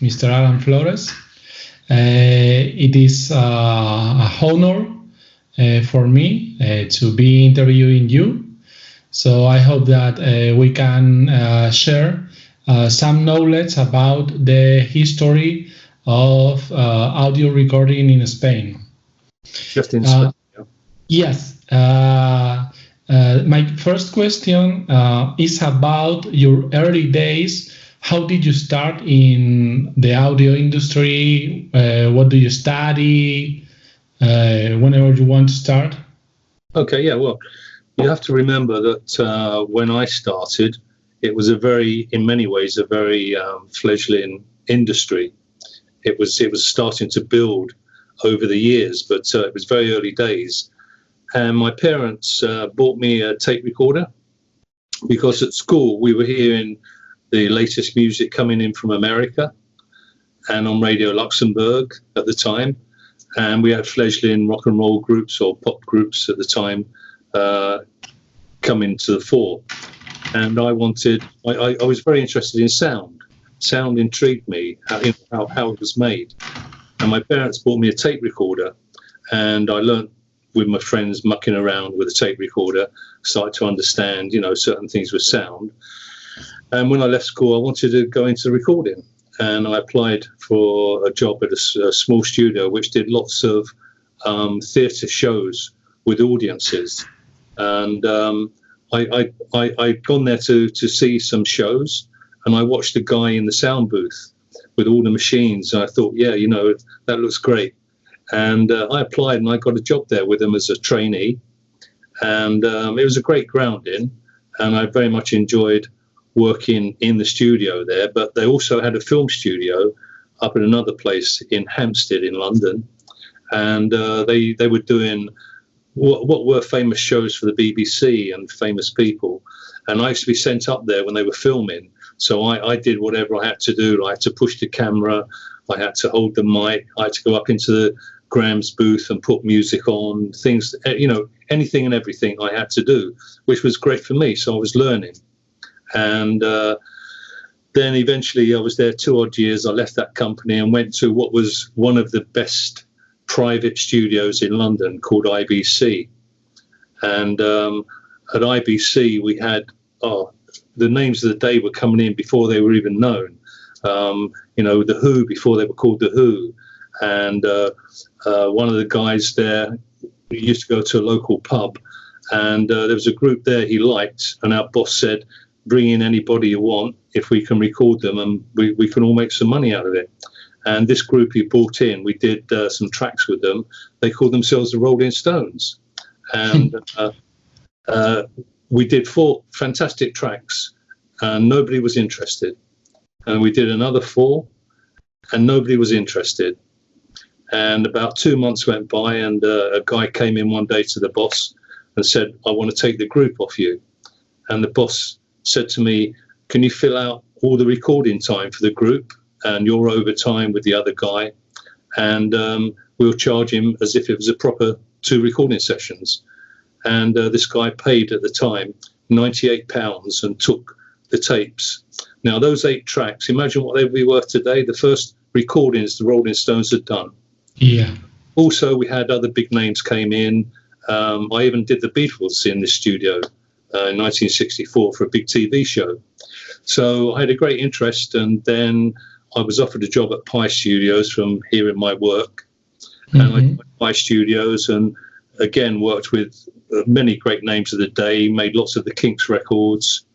Mr. Alan Florence. It is a honor for me to be interviewing you. So I hope that we can share some knowledge about the history of audio recording in Spain. Just in Spain. Yes. My first question is about your early days. How did you start in the audio industry? What do you study? Whenever you want to start. Okay, yeah, well, you have to remember that when I started, it was in many ways, a very fledgling industry. It was starting to build over the years, but it was very early days. And my parents bought me a tape recorder because at school we were hearing the latest music coming in from America and on Radio Luxembourg at the time. And we had fledgling rock and roll groups or pop groups at the time coming to the fore. And I was very interested in sound. Sound intrigued me, how it was made. And my parents bought me a tape recorder, and I learnt with my friends mucking around with a tape recorder, started to understand, certain things with sound. And when I left school, I wanted to go into recording, and I applied for a job at a small studio which did lots of theatre shows with audiences. And I'd gone there to see some shows, and I watched a guy in the sound booth with all the machines, and I thought, yeah, that looks great. And I applied, and I got a job there with him as a trainee, and it was a great grounding, and I very much enjoyed working in the studio there. But they also had a film studio up at another place in Hampstead in London, and they were doing what were famous shows for the BBC and famous people, and I used to be sent up there when they were filming. So I did whatever I had to do. I had to push the camera, I had to hold the mic, I had to go up into the Graham's booth and put music on, things, anything and everything I had to do, which was great for me. So I was learning. And then eventually I was there 2 odd years. I left that company and went to what was one of the best private studios in London called IBC. And at IBC we had, the names of the day were coming in before they were even known. The Who before they were called the Who. And one of the guys there used to go to a local pub, and there was a group there he liked, and our boss said, bring in anybody you want if we can record them, and we can all make some money out of it. And this group he brought in, we did some tracks with them. They called themselves the Rolling Stones. And we did 4 fantastic tracks, and nobody was interested. And we did another 4, and nobody was interested. And about 2 months went by, and a guy came in one day to the boss and said, I want to take the group off you. And the boss said to me, can you fill out all the recording time for the group and your overtime with the other guy? And we'll charge him as if it was a proper 2 recording sessions. And this guy paid at the time £98 and took the tapes. Now, those 8 tracks, imagine what they would be worth today. The first recordings the Rolling Stones had done. Yeah. Also, we had other big names came in. I even did the Beatles in this studio in 1964 for a big TV show. So I had a great interest, and then I was offered a job at Pi Studios from hearing my work. Mm-hmm. And I went to Pi Studios and again worked with many great names of the day, made lots of the Kinks records.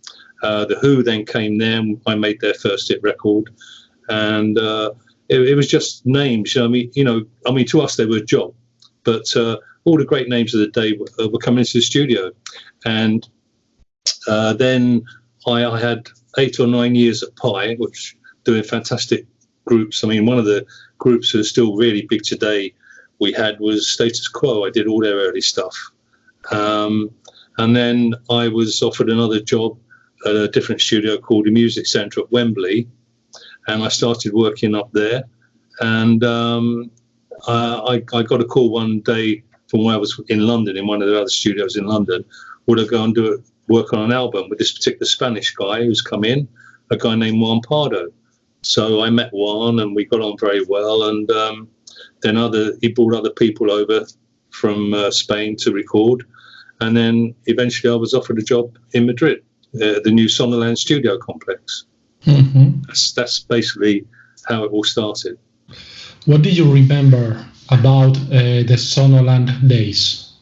The Who then came there, and I made their first hit record. And it was just names. I mean, to us they were a job, but all the great names of the day were coming into the studio. And then I had 8 or 9 years at Pi, which doing fantastic groups. I mean, one of the groups that are still really big today we had was Status Quo. I did all their early stuff. And then I was offered another job at a different studio called the Music Centre at Wembley. And I started working up there. And I got a call one day from where I was in London, in one of the other studios in London. Would I go and work on an album with this particular Spanish guy who's come in, a guy named Juan Pardo. So I met Juan, and we got on very well. And then he brought other people over from Spain to record. And then eventually I was offered a job in Madrid, the new Sonoland studio complex. Mm-hmm. That's basically how it all started. What do you remember about the Sonoland days?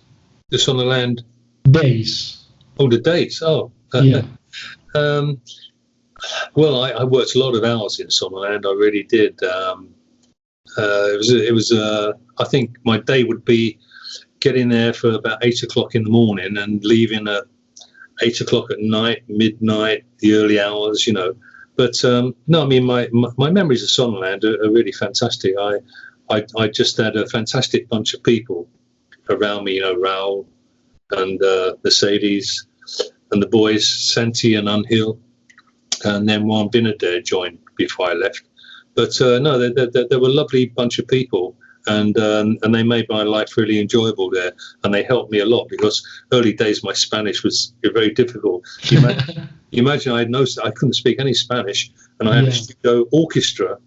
The Sonoland days? Oh, the days. Oh, yeah. Well, I worked a lot of hours in Sonoland. I really did. It was. I think my day would be getting there for about 8 o'clock in the morning and leaving at 8 o'clock at night, midnight, the early hours, But no, I mean, my memories of Sonoland are really fantastic. I just had a fantastic bunch of people around me, Raul and Mercedes and the boys, Santi and Unhill, and then Juan Binader joined before I left. But no, they were a lovely bunch of people, and they made my life really enjoyable there, and they helped me a lot because early days my Spanish was very difficult. You imagine I couldn't speak any Spanish, and I had a studio orchestra,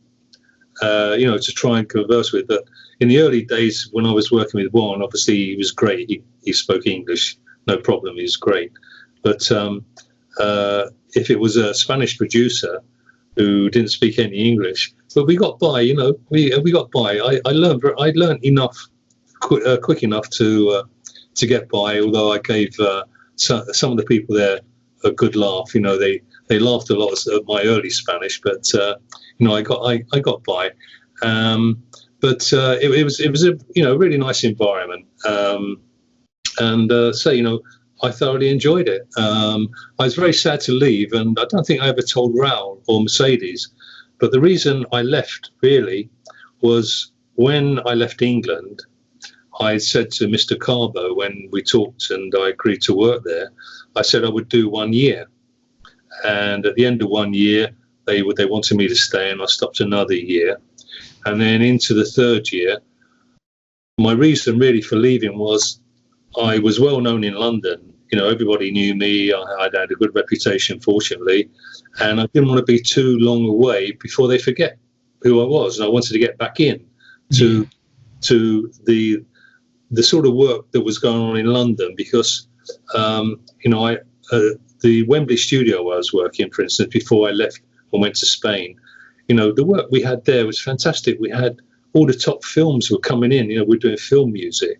to try and converse with. But in the early days when I was working with Juan, obviously he was great. He spoke English, no problem. He was great. But if it was a Spanish producer who didn't speak any English, but we got by. We got by. I learned enough, quick enough to get by. Although I gave some of the people there a good laugh. They laughed a lot at my early Spanish, but I got by. But it was a really nice environment, I thoroughly enjoyed it. I was very sad to leave, and I don't think I ever told Raul or Mercedes. But the reason I left really was when I left England, I said to Mr. Carbo when we talked and I agreed to work there, I said I would do 1 year. And at the end of 1 year, they wanted me to stay, and I stopped another year. And then into the third year, my reason really for leaving was I was well known in London. Everybody knew me. I'd had a good reputation, fortunately. And I didn't want to be too long away before they forget who I was. And I wanted to get back in to the sort of work that was going on in London because, the Wembley studio where I was working, for instance, before I left and went to Spain, the work we had there was fantastic. We had all the top films were coming in. We're doing film music,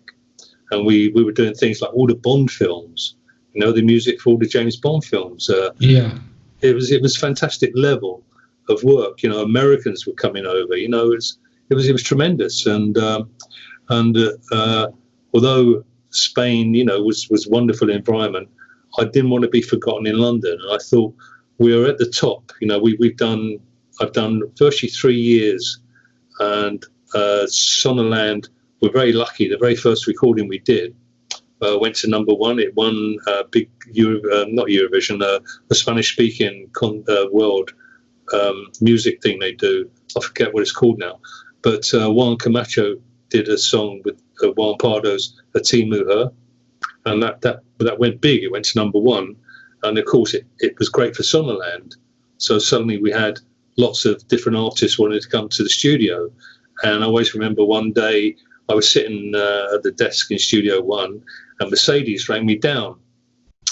and we were doing things like all the Bond films, the music for all the James Bond films. It was fantastic level of work. Americans were coming over. It was tremendous. And although Spain, was wonderful environment, I didn't want to be forgotten in London. And I thought we were at the top. I've done virtually 3 years, and Sonoland, we're very lucky. The very first recording we did went to number one. It won big, not Eurovision, the Spanish-speaking world music thing they do. I forget what it's called now. But Juan Camacho did a song with Juan Pardo's A Timu Her, and that went big. It went to number one, and of course it was great for Sonoland. So suddenly we had lots of different artists wanting to come to the studio, and I always remember one day I was sitting at the desk in Studio One, and Mercedes rang me down,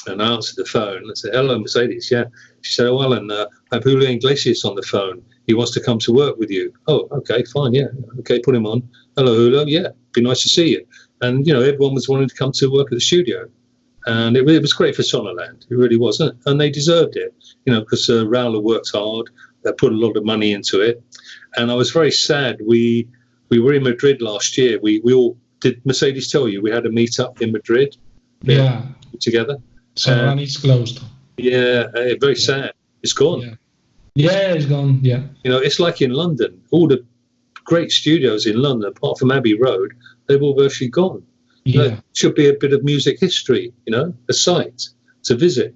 and I answered the phone. I said, "Hello, Mercedes." Yeah, she said, "Oh, Alan, I have Julio Iglesias on the phone. He wants to come to work with you." "Oh, okay, fine, yeah, okay, put him on." "Hello, Julio. Yeah, be nice to see you." And everyone was wanting to come to work at the studio, and it was great for Sonoland. It really was, and they deserved it, because Raul worked hard. They put a lot of money into it, and I was very sad. We were in Madrid last year. We all did. Mercedes tell you we had a meet up in Madrid. Yeah, together. Sonoland is closed. Yeah, very sad. It's gone. Yeah, it's gone. Yeah. It's like in London. All the great studios in London, apart from Abbey Road, they've all virtually gone. Yeah. Should be a bit of music history, a site to visit.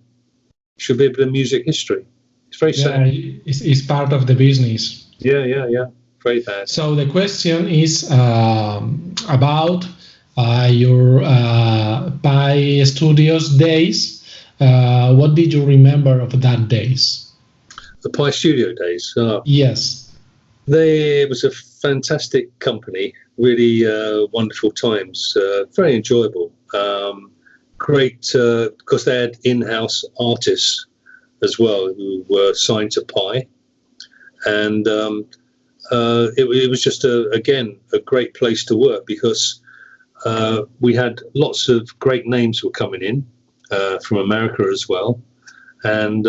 Should be a bit of music history. It's very sad. It's part of the business. Yeah. Very bad. So the question is about your Pi Studios days. What did you remember of that days? the Pi Studio days. Yes. It was a fantastic company, really wonderful times, very enjoyable. Great, because they had in-house artists as well who were signed to Pi. And it was just, again, a great place to work because we had lots of great names were coming in from America as well. And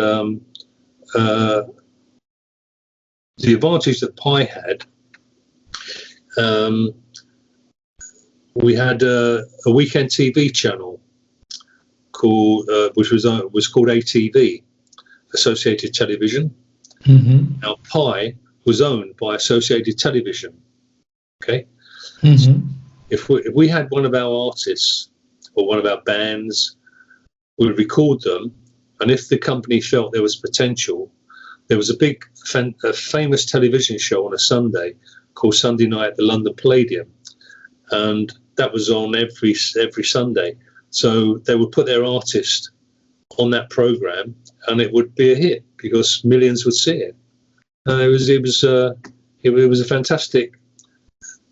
the advantage that Pi had, we had a weekend TV channel called, which was called ATV, Associated Television. Mm-hmm. Now Pi was owned by Associated Television. Okay, Mm-hmm. so if we had one of our artists or one of our bands, we would record them, and if the company felt there was potential, there was a big, famous television show on a Sunday called Sunday Night at the London Palladium, and that was on every Sunday. So they would put their artist on that program, and it would be a hit because millions would see it. And it was a fantastic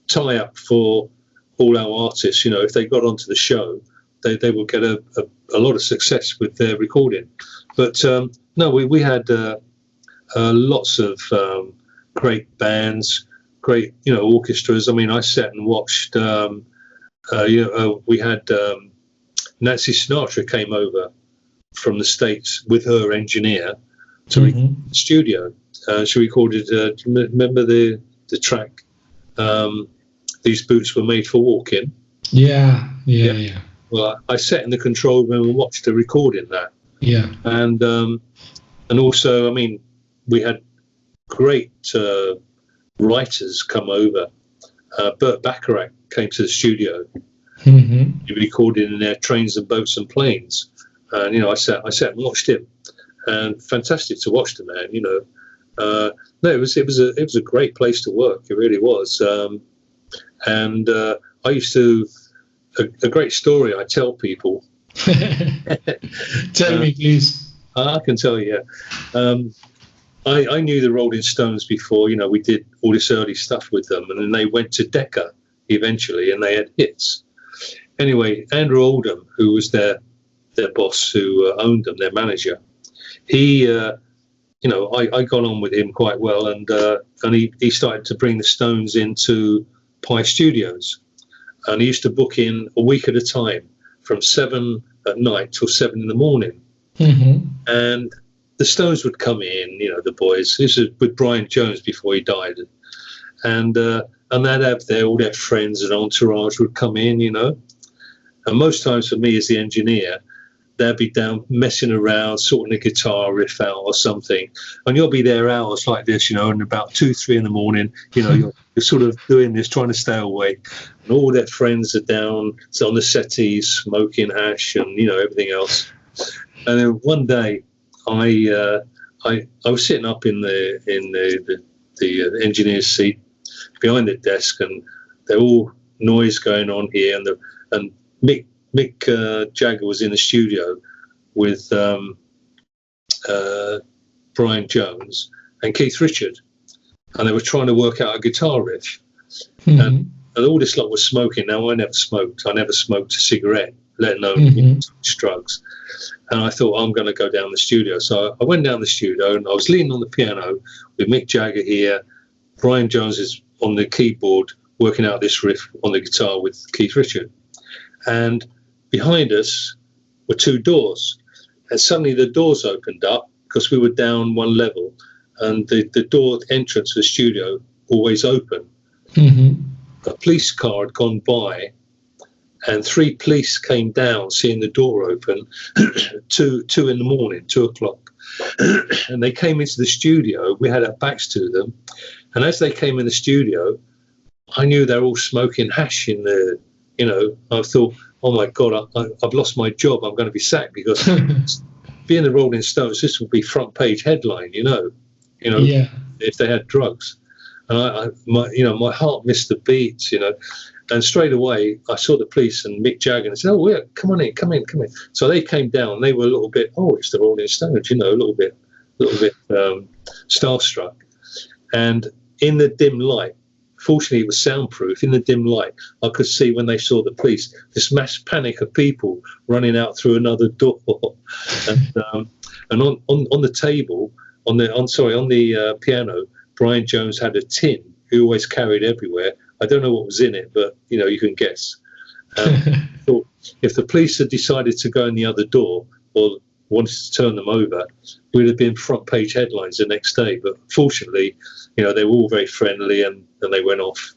tie-up for all our artists. You know, if they got onto the show, they would get a lot of success with their recording. But no, we had lots of great bands, great orchestras. I mean, I sat and watched. We had Nancy Sinatra came over from the States with her engineer to record the studio. She recorded. Remember the track? These boots were made for walking. Yeah. Well, I sat in the control room and watched her recording that. Yeah. And also, I mean, we had great writers come over. Burt Bacharach came to the studio. Mm-hmm. He recorded in their Trains and Boats and Planes, and I sat and watched him, and fantastic to watch the man. No, it was a great place to work. It really was. And I used to a great story I tell people. Tell me, please. I can tell you. I knew the Rolling Stones before. We did all this early stuff with them, and then they went to Decca eventually, and they had hits. Anyway, Andrew Oldham, who was their boss, who owned them, their manager, he, I got on with him quite well, and he started to bring the Stones into Pi Studios, and he used to book in a week at a time, from 7 at night till 7 in the morning. Mm-hmm. And the Stones would come in, the boys. This was with Brian Jones before he died, and they'd have all their friends and entourage would come in, And most times for me as the engineer, they'd be down messing around, sorting a guitar riff out or something, and you'll be there hours like this, and about 2, 3 in the morning, you're sort of doing this, trying to stay awake, and all their friends are down on the settees smoking hash and everything else. And then one day, I was sitting up in the engineer's seat behind the desk, and there all noise going on here, and Mick Jagger was in the studio with Brian Jones and Keith Richard, and they were trying to work out a guitar riff. Mm-hmm. And all this lot was smoking. Now, I never smoked a cigarette, let alone drugs. And I thought, I'm going to go down the studio. So I went down the studio, and I was leaning on the piano with Mick Jagger here. Brian Jones is on the keyboard working out this riff on the guitar with Keith Richard. And behind us were 2 doors. And suddenly the doors opened up because we were down one level, and the door entrance to the studio always open. Mm-hmm. A police car had gone by, and 3 police came down, seeing the door open, 2 in the morning, 2 o'clock. And they came into the studio. We had our backs to them. And as they came in the studio, I knew they were all smoking hash in the, I thought, oh my God, I've lost my job. I'm going to be sacked, because being the Rolling Stones, this would be front page headline, Yeah. if they had drugs. And my heart missed the beat, and straight away I saw the police and Mick Jagger, and I said, oh, yeah, come in. So they came down. They were a little bit, oh, it's the Rolling Stones, a little bit little bit starstruck. And in the dim light, fortunately it was soundproof, in the dim light I could see when they saw the police, this mass panic of people running out through another door. And on the table, on the piano, Brian Jones had a tin he always carried everywhere. I don't know what was in it, but you can guess. Thought if the police had decided to go in the other door or wanted to turn them over, we'd have been front page headlines the next day. But fortunately, they were all very friendly and they went off.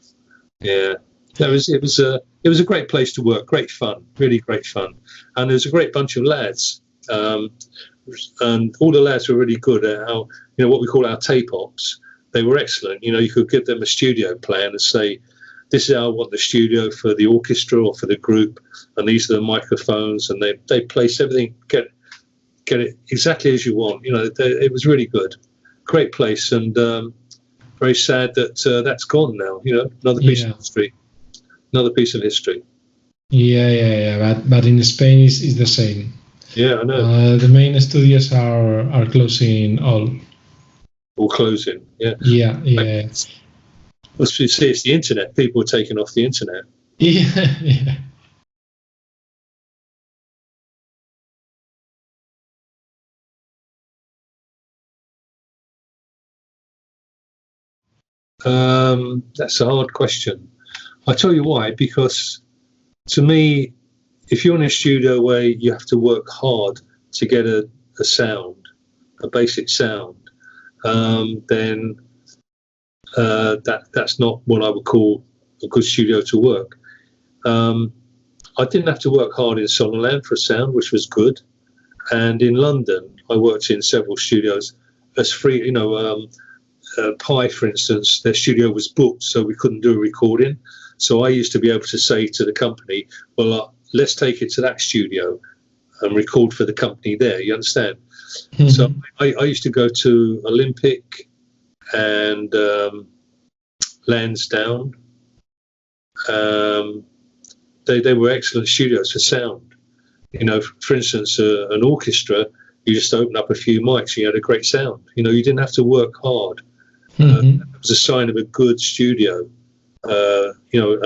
Yeah, it was a great place to work, great fun, really great fun, and there was a great bunch of lads, and all the lads were really good at our, what we call our tape ops. They were excellent. You could give them a studio plan and say, this is how I want the studio for the orchestra or for the group, and these are the microphones, and they place everything, get it exactly as you want. It was really good, great place, and very sad that that's gone now. Another piece of history. Another piece of history. Yeah. But in Spain is the same. Yeah, I know. The main studios are closing all. All closing. Yeah. Yeah. Well, you see, it's the internet. People are taking off the internet. Yeah. That's a hard question. I tell you why, because to me, if you're in a studio where you have to work hard to get a sound, a basic sound, then that's not what I would call a good studio to work. I didn't have to work hard in Sonderland for a sound, which was good. And in London, I worked in several studios as free, Pi, for instance, their studio was booked, so we couldn't do a recording. So I used to be able to say to the company, well, let's take it to that studio and record for the company there. You understand? Mm-hmm. So I used to go to Olympic and Lansdowne. They were excellent studios for sound. For instance, an orchestra, you just open up a few mics and you had a great sound. You didn't have to work hard. It was a sign of a good studio, a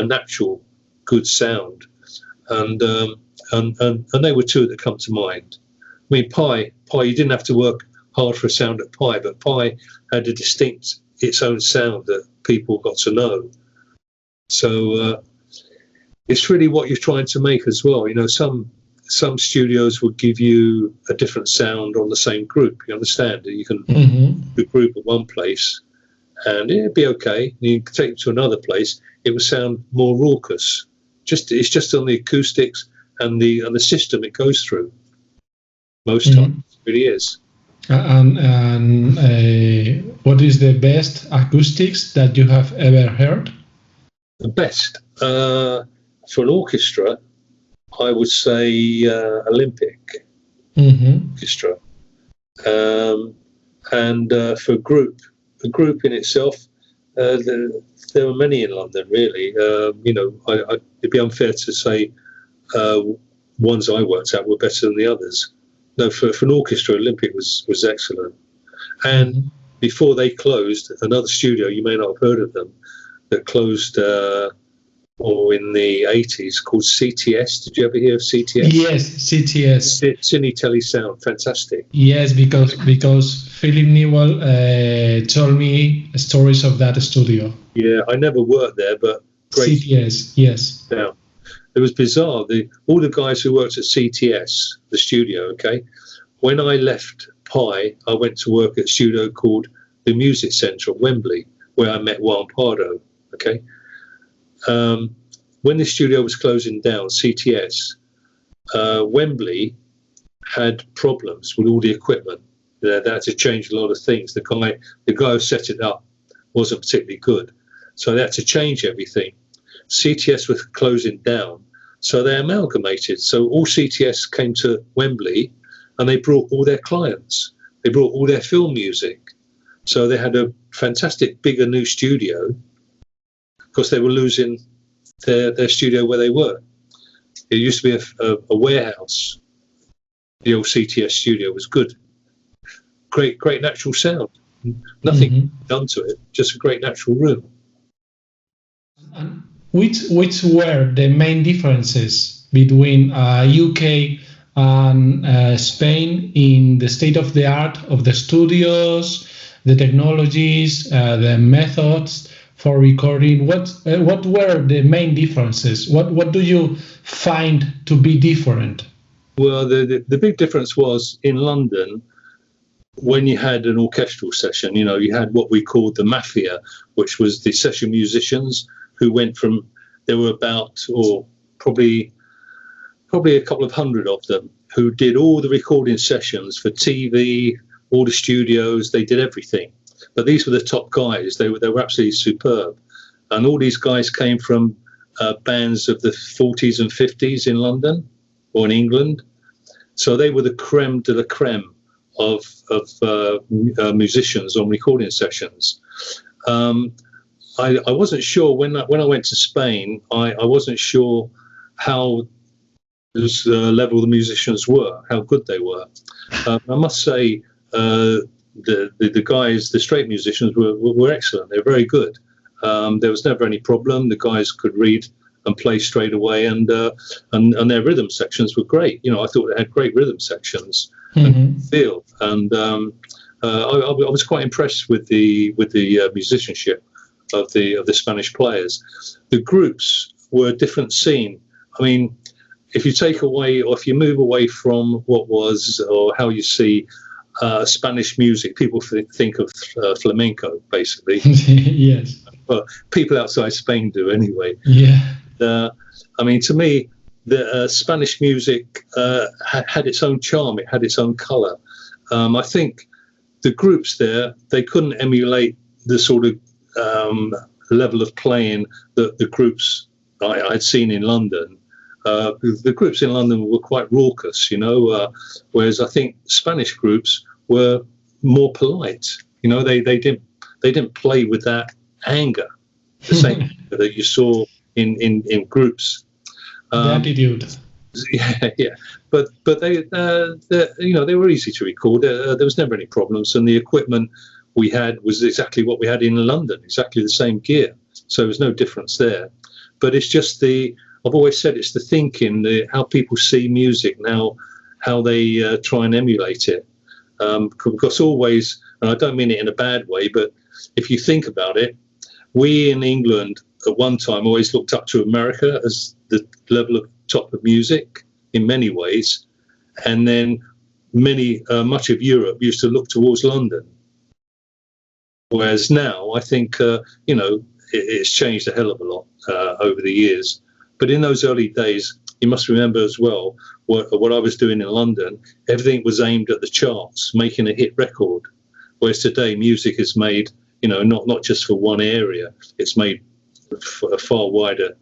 natural, good sound. And they were two that come to mind. I mean, Pi, you didn't have to work hard for a sound at Pi, but Pi had a distinct, its own sound that people got to know. So it's really what you're trying to make as well. Some studios will give you a different sound on the same group. You understand? You can the group at one place, and it'd be okay. You can take it to another place, it would sound more raucous. It's just on the acoustics and the system it goes through. Most times, it really is. And what is the best acoustics that you have ever heard? The best for an orchestra, I would say Olympic orchestra, and for a group in itself, there were many in London. Really, it'd be unfair to say ones I worked at were better than the others. No, for an orchestra, Olympic was excellent. And before they closed, another studio, you may not have heard of them, that closed in the 80s, called CTS. Did you ever hear of CTS? Yes, CTS. Cine Telly Sound, fantastic. Yes, because Philip Newell told me stories of that studio. Yeah, I never worked there, but great. CTS, yes. Yeah. It was bizarre. All the guys who worked at CTS, the studio, okay, when I left Pi, I went to work at a studio called the Music Centre at Wembley, where I met Juan Pardo, okay. When the studio was closing down, CTS, Wembley had problems with all the equipment. They had to change a lot of things. The guy who set it up wasn't particularly good, so they had to change everything. CTS was closing down, so they amalgamated. So all CTS came to Wembley, and they brought all their clients. They brought all their film music. So they had a fantastic, bigger new studio, because they were losing their studio where they were. It used to be a warehouse. The old CTS studio was good. great natural sound. Nothing done to it, just a great natural room. And which were the main differences between UK and Spain in the state of the art of the studios, the technologies, the methods for recording? What were the main differences? What do you find to be different? Well, the big difference was in London, when you had an orchestral session, you had what we called the mafia, which was the session musicians who went from, there were about, or probably a couple of hundred of them, who did all the recording sessions for TV, all the studios, they did everything. But these were the top guys. They were absolutely superb. And all these guys came from bands of the 40s and 50s in London or in England. So they were the creme de la creme of musicians on recording sessions. I wasn't sure when I went to Spain. I wasn't sure how this level the musicians were, how good they were. I must say the guys, the straight musicians, were excellent. They were very good. There was never any problem. The guys could read and play straight away, and their rhythm sections were great. I thought they had great rhythm sections and feel. And I was quite impressed with the musicianship of the Spanish players. The groups were a different scene. I mean, if you take away, or if you move away from what was, or how you see Spanish music, people think of flamenco, basically. Yes. But people outside Spain do anyway. Yeah. I mean, to me, the Spanish music had its own charm. It had its own colour. I think the groups there, they couldn't emulate the sort of level of playing that the groups I'd seen in London. The groups in London were quite raucous, whereas I think Spanish groups were more polite. They didn't play with that anger, the same that you saw in groups. The attitude. Yeah. But they were easy to record. There was never any problems, and the equipment we had was exactly what we had in London, exactly the same gear. So there was no difference there. But it's just I've always said it's the thinking, how people see music now, how they try and emulate it. Because always, and I don't mean it in a bad way, but if you think about it, we in England at one time always looked up to America as the level of top of music in many ways. And then much of Europe used to look towards London. Whereas now, I think, it's changed a hell of a lot over the years. But in those early days, you must remember as well, what I was doing in London, everything was aimed at the charts, making a hit record. Whereas today, music is made, not just for one area, it's made for a far wider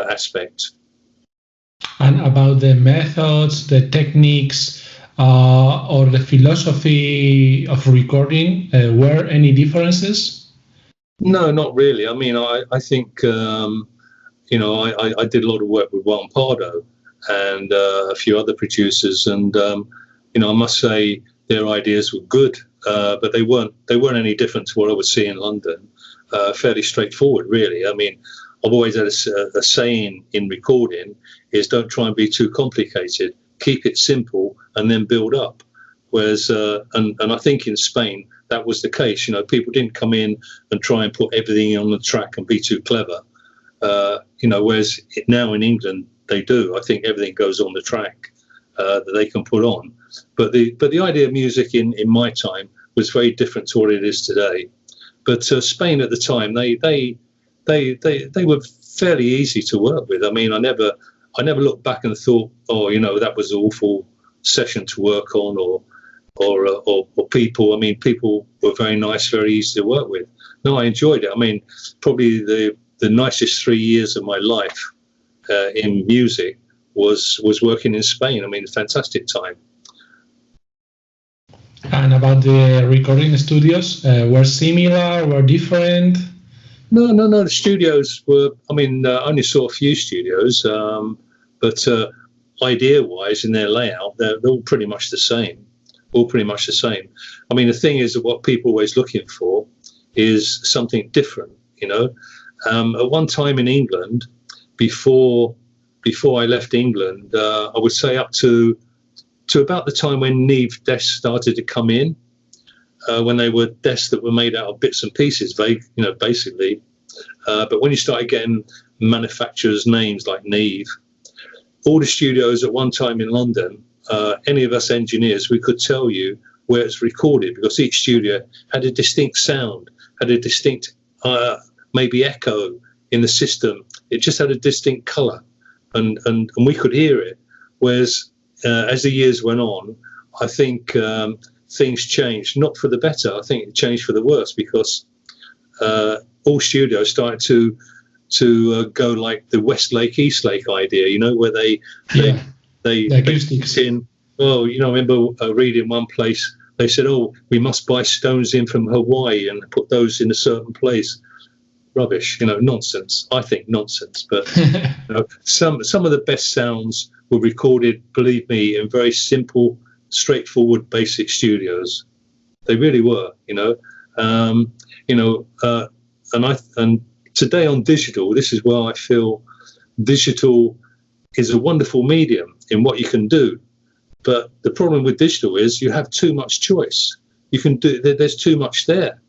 aspect. And about the methods, the techniques, or the philosophy of recording, were any differences? No, not really. I mean, I think, I did a lot of work with Juan Pardo and a few other producers, and I must say their ideas were good, but they weren't any different to what I would see in London. Fairly straightforward, really. I mean, I've always had a saying in recording is don't try and be too complicated. Keep it simple and then build up. Whereas, and I think in Spain that was the case. People didn't come in and try and put everything on the track and be too clever. Whereas now in England they do. I think everything goes on the track that they can put on. But the idea of music in my time was very different to what it is today. But Spain at the time, they were fairly easy to work with. I mean, I never looked back and thought, that was an awful session to work on, or people. I mean, people were very nice, very easy to work with. No, I enjoyed it. I mean, probably the nicest 3 years of my life in music was working in Spain. I mean, fantastic time. And about the recording studios, were similar, were different? No. The studios were. I mean, I only saw a few studios, but idea-wise, in their layout, they're all pretty much the same. all pretty much the same. I mean, the thing is that what people are always looking for is something different, you know. At one time in England, before I left England, I would say up to about the time when Neve desks started to come in, when they were desks that were made out of bits and pieces, basically. But when you started getting manufacturers' names like Neve, all the studios at one time in London, any of us engineers, we could tell you where it's recorded, because each studio had a distinct sound, had a distinct maybe echo in the system. It just had a distinct colour, and we could hear it. Whereas as the years went on, I think things changed, not for the better. I think it changed for the worse, because all studios started to go like the Westlake East Lake idea, you know, where they acoustics in. Oh, you know, I remember reading one place, they said, "Oh, we must buy stones in from Hawaii and put those in a certain place." Rubbish, you know, nonsense. I think nonsense. But you know, some of the best sounds were recorded, believe me, in very simple, straightforward, basic studios. They really were, you know. And today on digital, this is where I feel digital is a wonderful medium in what you can do. But the problem with digital is you have too much choice. There's too much there.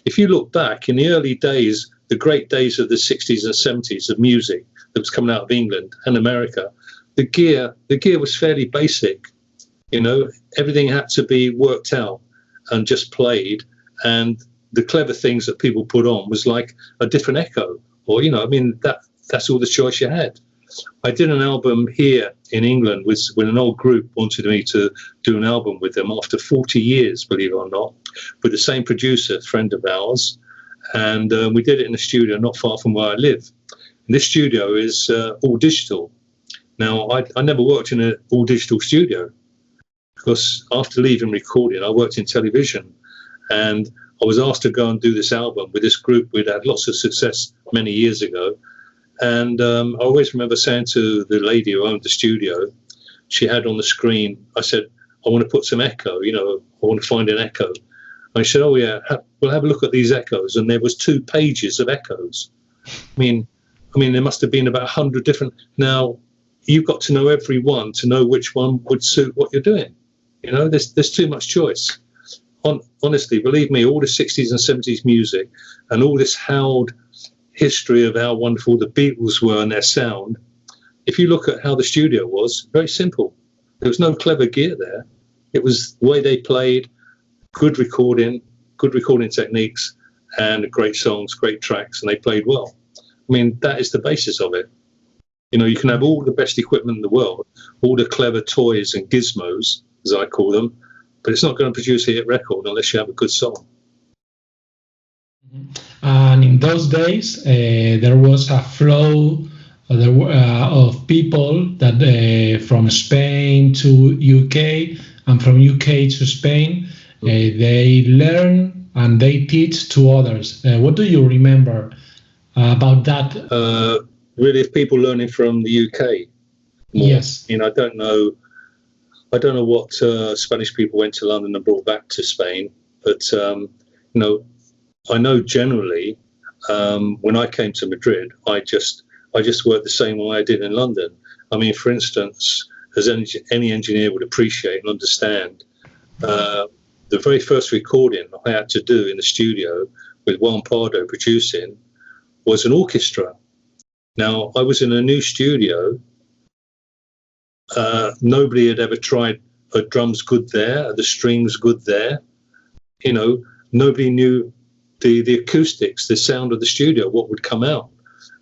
If you look back in the early days, the great days of the 60s and 70s of music that was coming out of England and America, the gear was fairly basic. You know, everything had to be worked out and just played. And the clever things that people put on was like a different echo, or, you know, I mean, that's all the choice you had. I did an album here in England when an old group wanted me to do an album with them after 40 years, believe it or not, with the same producer, friend of ours. And we did it in a studio not far from where I live. And this studio is all digital. Now, I never worked in an all digital studio, because after leaving recording, I worked in television, and I was asked to go and do this album with this group. We'd had lots of success many years ago. And I always remember saying to the lady who owned the studio, she had on the screen, I said, "I want to put some echo, you know, I want to find an echo." And she said, "Oh yeah, we'll have a look at these echoes." And there was 2 pages of echoes. I mean, there must have been about 100 different. Now, you've got to know every one to know which one would suit what you're doing. You know, there's too much choice. Honestly, believe me, all the 60s and 70s music and all this howled history of how wonderful the Beatles were and their sound, if you look at how the studio was, very simple. There was no clever gear there. It was the way they played, good recording techniques, and great songs, great tracks, and they played well. I mean, that is the basis of it. You know, you can have all the best equipment in the world, all the clever toys and gizmos, as I call them, but it's not going to produce a hit record unless you have a good song. And in those days, there was a flow of people that from Spain to UK and from UK to Spain, they learn and they teach to others. What do you remember about that? Really, if people learning from the UK more. Yes. You know, I don't know what Spanish people went to London and brought back to Spain, but you know, I know generally when I came to Madrid, I just worked the same way I did in London. I mean, for instance, as any engineer would appreciate and understand, the very first recording I had to do in the studio with Juan Pardo producing was an orchestra. Now, I was in a new studio. Nobody had ever tried a drums good there, the strings good there. You know, nobody knew the acoustics, the sound of the studio, what would come out.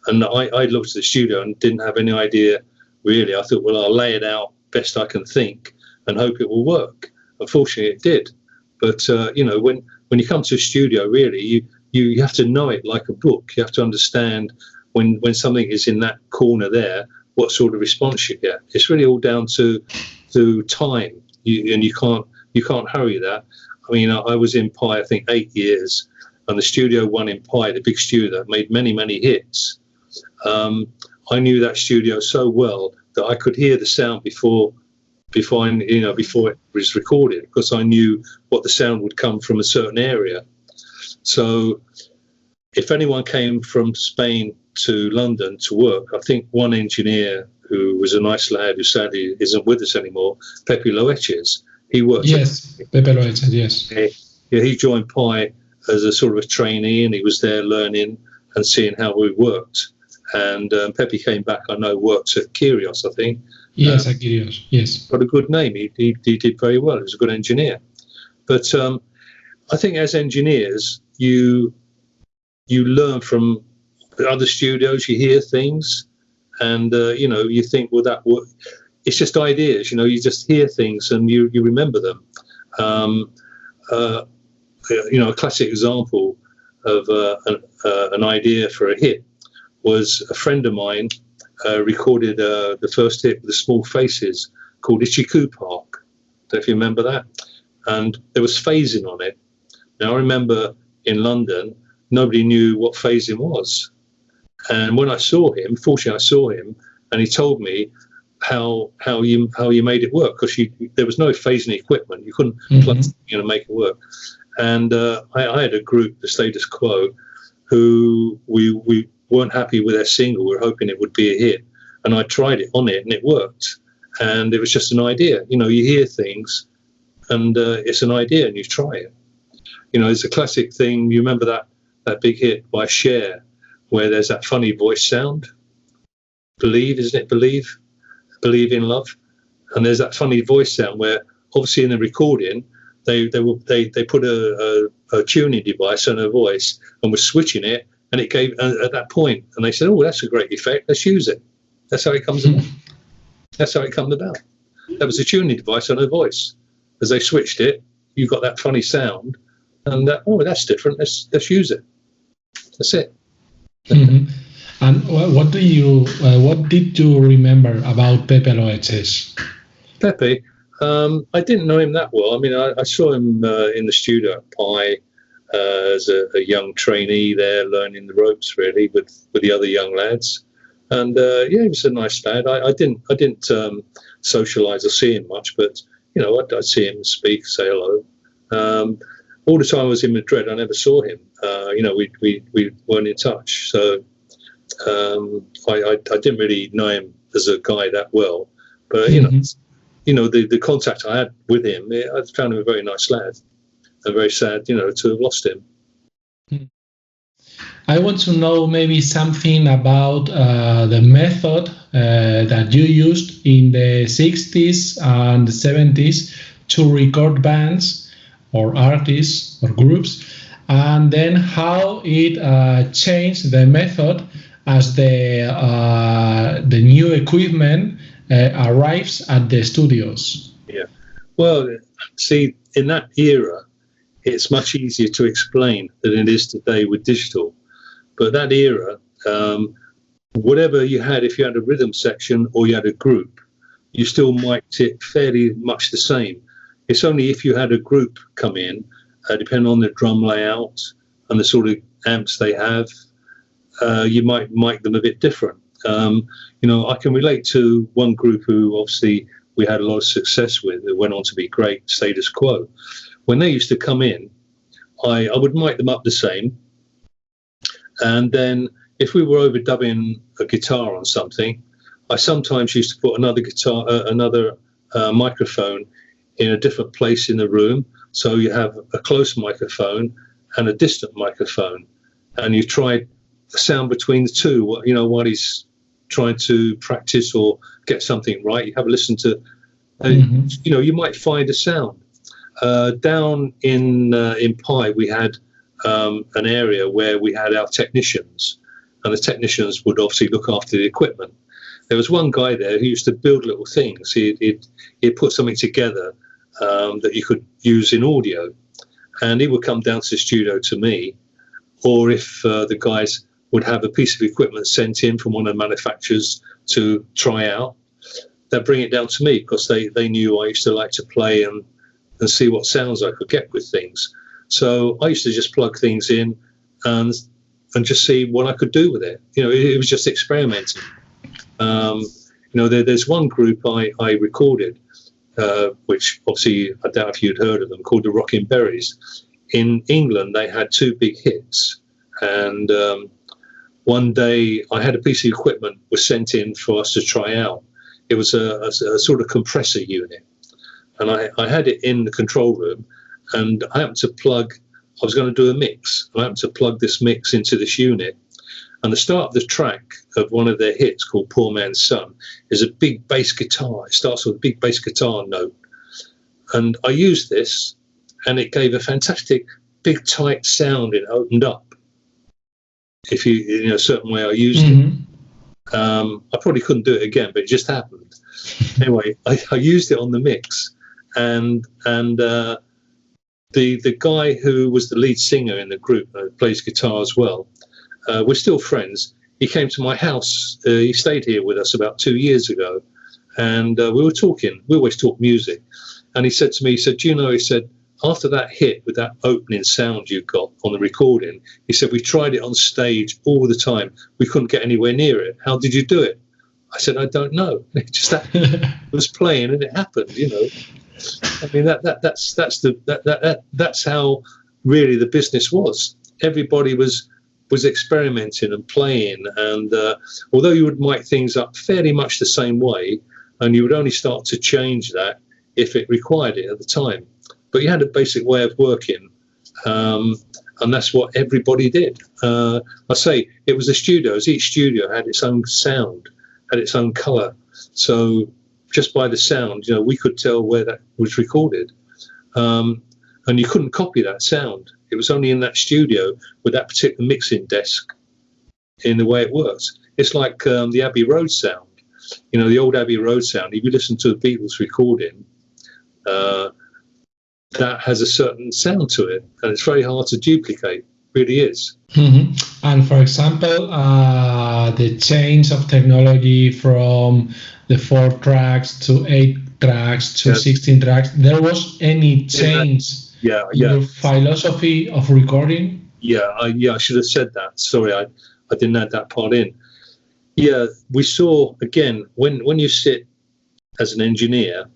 And I looked at the studio and didn't have any idea, really. I thought, well, I'll lay it out best I can think and hope it will work. Unfortunately, it did. But, you know, when you come to a studio, really, you have to know it like a book. You have to understand when something is in that corner there, what sort of response you get. It's really all down to time, and you can't hurry that. I mean, I was in Pi, I think, 8 years, and the Studio One in Pi, the big studio that made many, many hits. I knew that studio so well that I could hear the sound before before it was recorded, because I knew what the sound would come from a certain area. So if anyone came from Spain to London to work, I think one engineer who was a nice lad who sadly isn't with us anymore, Pepe Loeches, he worked. Yes, Pepe Loeches, yes. Yeah, he joined Pi as a sort of a trainee, and he was there learning and seeing how we worked. And Pepe came back, I know, worked at Kyrios, I think. Yes, at Kyrios, yes. Got a good name. He did very well. He was a good engineer. But I think as engineers, you learn from other studios, you hear things, and you think, well, it's just ideas. You just hear things and you remember them. A classic example of an idea for a hit was a friend of mine recorded the first hit with the Small Faces called Ichiku Park. Don't know if you remember that. And there was phasing on it. Now, I remember in London, nobody knew what phasing was. And when I saw him, fortunately I saw him, and he told me how you made it work, because there was no phasing equipment. You couldn't plug something in and make it work. And I had a group, the Status Quo, who we weren't happy with their single. We were hoping it would be a hit. And I tried it on it, and it worked. And it was just an idea. You hear things, and it's an idea, and you try it. It's a classic thing. You remember that big hit by Cher, where there's that funny voice sound? Believe, isn't it? Believe in love. And there's that funny voice sound where, obviously, in the recording, they put a tuning device on her voice and were switching it, and it gave at that point, and they said, "Oh, that's a great effect. Let's use it." That's how it comes about. That's how it comes about. That was a tuning device on her voice. As they switched it, you got that funny sound, and that's different. Let's use it. That's it. Mm-hmm. And what did you remember about Pepe Loeches? Pepe, I didn't know him that well. I mean, I saw him in the studio at Pi as a young trainee there, learning the ropes really with the other young lads. And he was a nice lad. I didn't socialise or see him much, but I'd see him speak, say hello. All the time I was in Madrid, I never saw him. We weren't in touch, so I didn't really know him as a guy that well. But the contact I had with him, I found him a very nice lad, and very sad, to have lost him. I want to know maybe something about the method that you used in the 60s and the 70s to record bands or artists or groups, and then how it changed the method as the new equipment arrives at the studios. Yeah. Well, see, in that era, it's much easier to explain than it is today with digital. But that era, whatever you had, if you had a rhythm section or you had a group, you still mic'd it fairly much the same. It's only if you had a group come in, depending on the drum layout and the sort of amps they have, you might mic them a bit different. I can relate to one group who obviously we had a lot of success with, that went on to be great, Status Quo. When they used to come in, I would mic them up the same. And then if we were overdubbing a guitar on something, I sometimes used to put another microphone in a different place in the room. So you have a close microphone and a distant microphone. And you try the sound between the two, while he's trying to practice or get something right. You have a listen to, you might find a sound. Down in Pi, we had an area where we had our technicians, and the technicians would obviously look after the equipment. There was one guy there who used to build little things. He'd put something together that you could use in audio, and he would come down to the studio to me, or if the guys would have a piece of equipment sent in from one of the manufacturers to try out, they'd bring it down to me, because they knew I used to like to play and see what sounds I could get with things. So I used to just plug things in and just see what I could do with it. It was just experimenting. There's one group I recorded which obviously I doubt if you'd heard of them, called the Rockin' Berries. In England, they had two big hits, and one day I had a piece of equipment was sent in for us to try out. It was a sort of compressor unit, and I had it in the control room, and I happened to plug. I was going to do a mix. I happened to plug this mix into this unit, and the start of the track of one of their hits called Poor Man's Son is a big bass guitar. It starts with a big bass guitar note, and I used this, and it gave a fantastic big tight sound. It opened up. If you in a certain way I used it. I probably couldn't do it again, but it just happened. Anyway, I used it on the mix, and the guy who was the lead singer in the group, plays guitar as well. We're still friends. He came to my house. He stayed here with us about 2 years ago, and we were talking. We always talk music, and he said to me, he said, you know, he said, after that hit with that opening sound you got on the recording, he said, we tried it on stage all the time. We couldn't get anywhere near it. How did you do it? I said, I don't know. It just was playing and it happened, you know. I mean, that's how really the business was. Everybody was experimenting and playing, and although you would mic things up fairly much the same way, and you would only start to change that if it required it at the time. But you had a basic way of working, and that's what everybody did. I say it was the studios. Each studio had its own sound, had its own colour. So just by the sound, you know, we could tell where that was recorded, and you couldn't copy that sound. It was only in that studio with that particular mixing desk in the way it works. It's like the Abbey Road sound, you know, the old Abbey Road sound. If you listen to the Beatles recording, that has a certain sound to it, and it's very hard to duplicate. Really is. And for example, the change of technology from the 4 tracks to 8 tracks to 16 tracks, there was any change in your philosophy of recording? I should have said that. Sorry, I didn't add that part in. Yeah, we saw, again, when you sit as an engineer,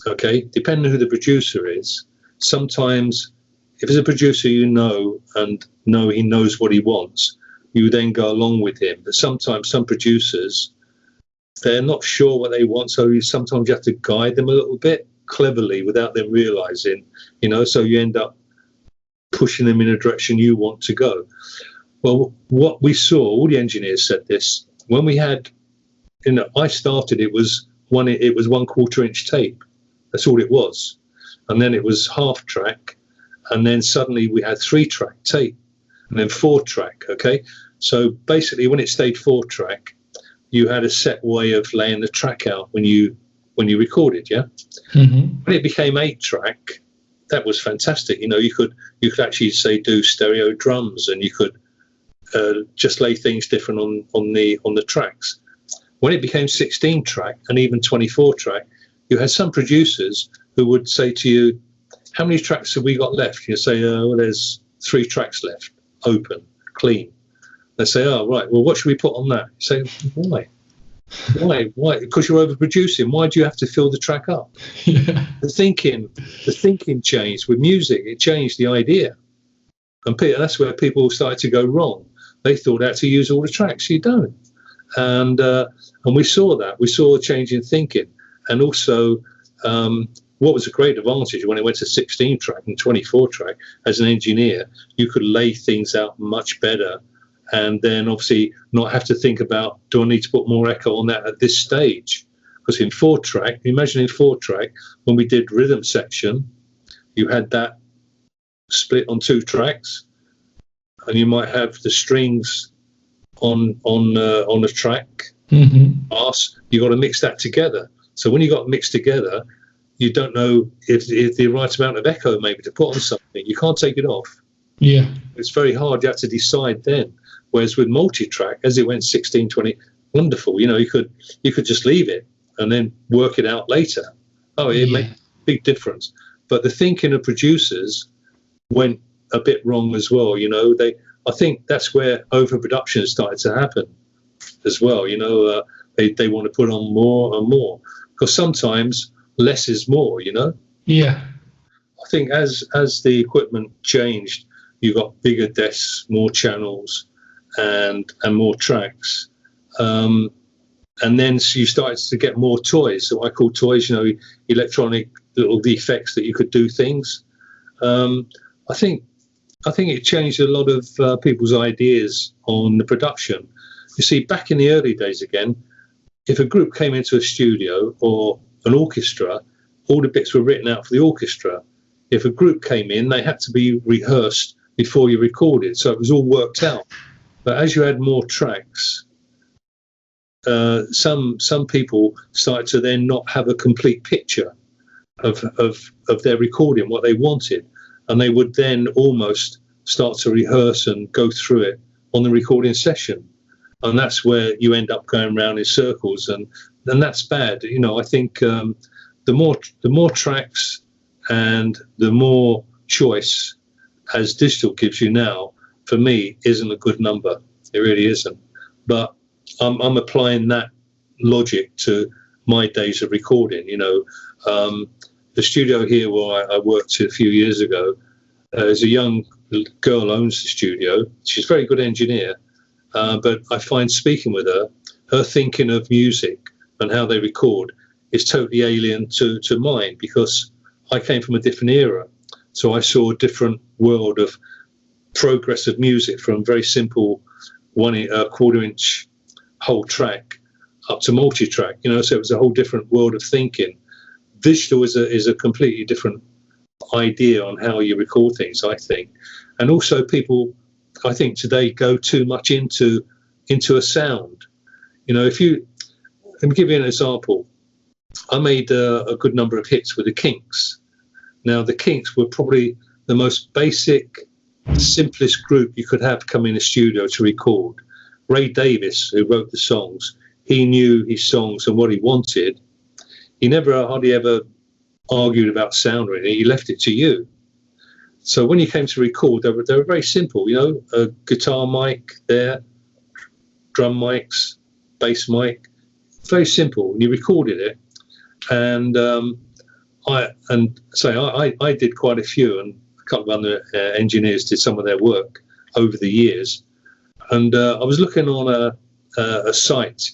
okay, depending on who the producer is, sometimes if it's a producer you know and know he knows what he wants, you then go along with him. But sometimes some producers, they're not sure what they want, so sometimes you have to guide them a little bit cleverly without them realizing, you know, so you end up pushing them in a direction you want to go. Well, what we saw, all the engineers said this, when we had, you know, I started, it was 1/4 inch tape. That's all it was. And then it was half track, and then suddenly we had 3 track tape, and then 4 track. Okay, so basically, when it stayed 4 track, you had a set way of laying the track out when you recorded. Yeah. When it became 8 track, that was fantastic. You know, you could actually say do stereo drums, and you could just lay things different on the tracks. When it became 16 track and even 24 track, you had some producers who would say to you, how many tracks have we got left? You say, well, there's 3 tracks left, open, clean. They say, oh, right, well, what should we put on that? You say, why? Why? Because you're overproducing. Why do you have to fill the track up? Yeah. The thinking changed with music. It changed the idea. And that's where people started to go wrong. They thought they had to use all the tracks. You don't. And we saw that. We saw a change in thinking. And also, what was a great advantage when it went to 16 track and 24 track, as an engineer, you could lay things out much better, and then obviously not have to think about, do I need to put more echo on that at this stage? Because in 4 track, imagine in 4 track, when we did rhythm section, you had that split on 2 tracks, and you might have the strings on a track. You got to mix that together. So when you got mixed together, you don't know if the right amount of echo maybe to put on something. You can't take it off. Yeah, it's very hard. You have to decide then. Whereas with multi-track, as it went 16, 20, wonderful. You know, you could just leave it and then work it out later. Oh, it made a big difference. But the thinking of producers went a bit wrong as well. You know, I think that's where overproduction started to happen as well. You know, they want to put on more and more, because sometimes less is more, you know. Yeah. I think as the equipment changed, you got bigger desks, more channels, and more tracks, and then you started to get more toys. So I call toys, you know, electronic little effects that you could do things. I think it changed a lot of people's ideas on the production. You see, back in the early days, again, if a group came into a studio or an orchestra, all the bits were written out for the orchestra. If a group came in, they had to be rehearsed before you recorded, so it was all worked out. But as you had more tracks, some people started to then not have a complete picture of their recording, what they wanted, and they would then almost start to rehearse and go through it on the recording session, and that's where you end up going around in circles, and that's bad. You know, I think the more tracks and the more choice as digital gives you now, for me, isn't a good number. It really isn't. But I'm applying that logic to my days of recording. You know, the studio here where I worked a few years ago, there's a young girl owns the studio. She's a very good engineer, but I find speaking with her thinking of music and how they record is totally alien to mine, because I came from a different era. So I saw a different world of progressive music, from very simple 1/4 inch whole track up to multi-track, you know, so it was a whole different world of thinking. Digital is a completely different idea on how you record things, I think. And also people, I think today, go too much into a sound. You know, let me give you an example. I made a good number of hits with the Kinks. Now, the Kinks were probably the most basic, simplest group you could have come in a studio to record. Ray Davies, who wrote the songs, he knew his songs and what he wanted. He never hardly ever argued about sound, really. He left it to you. So when you came to record, they were very simple, you know, a guitar mic there, drum mics, bass mic, very simple. And you recorded it. And I did quite a few, and a couple of other engineers did some of their work over the years. And I was looking on a site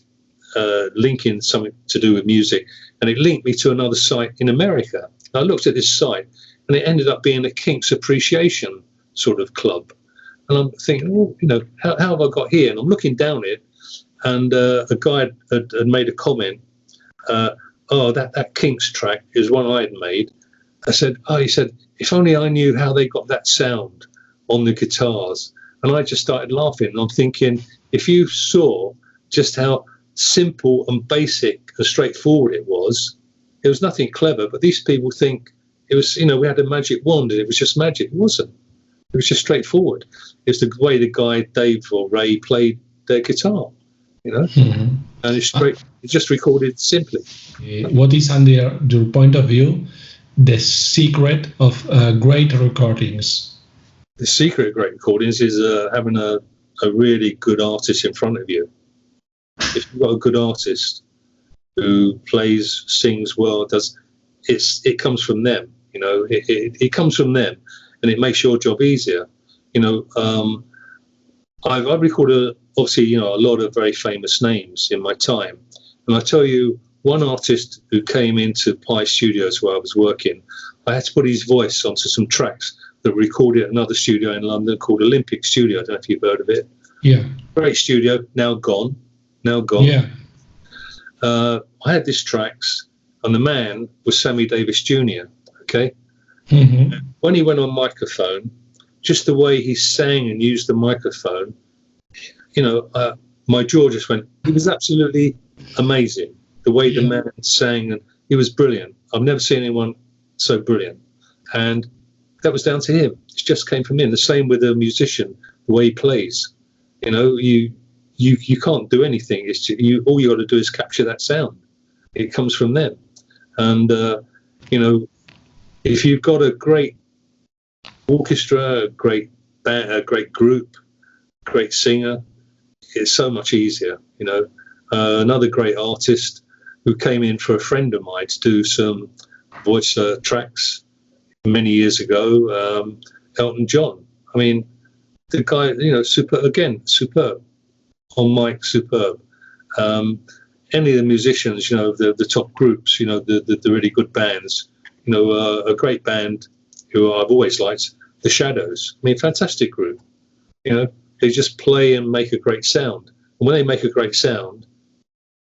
linking something to do with music, and it linked me to another site in America. I looked at this site, and it ended up being a Kinks appreciation sort of club. And I'm thinking, well, you know, how have I got here? And I'm looking down it, and a guy had made a comment. That Kinks track is one I had made. He said, if only I knew how they got that sound on the guitars. And I just started laughing. And I'm thinking, if you saw just how simple and basic and straightforward it was nothing clever. But these people think it was, you know, we had a magic wand and it was just magic. It wasn't. It was just straightforward. It's the way the guy, Dave or Ray, played their guitar, you know. Mm-hmm. And it's just recorded simply. What is, under your point of view, the secret of great recordings? The secret of great recordings is having a really good artist in front of you. If you've got a good artist who plays, sings well, it comes from them. You know, it comes from them, and it makes your job easier. You know, I've recorded, obviously, you know, a lot of very famous names in my time. And I tell you, one artist who came into Pi Studios where I was working, I had to put his voice onto some tracks that were recorded at another studio in London called Olympic Studio. I don't know if you've heard of it. Yeah. Great studio, now gone. Yeah. I had these tracks, and the man was Sammy Davis Jr., okay? Mm-hmm. When he went on microphone, just the way he sang and used the microphone, you know, my jaw just went. He was absolutely amazing. The way the man sang, and he was brilliant. I've never seen anyone so brilliant. And that was down to him. It just came from him. The same with a musician, the way he plays. You know, you can't do anything. It's all you got to do is capture that sound. It comes from them. And you know, if you've got a great orchestra, a great band, a great group, great singer, it's so much easier. You know, another great artist. who came in for a friend of mine to do some voice tracks many years ago, Elton John. I mean, the guy, superb. On mic, superb. Any of the musicians, the top groups, the really good bands, a great band who I've always liked, The Shadows. I mean, fantastic group. They just play and make a great sound. And when they make a great sound,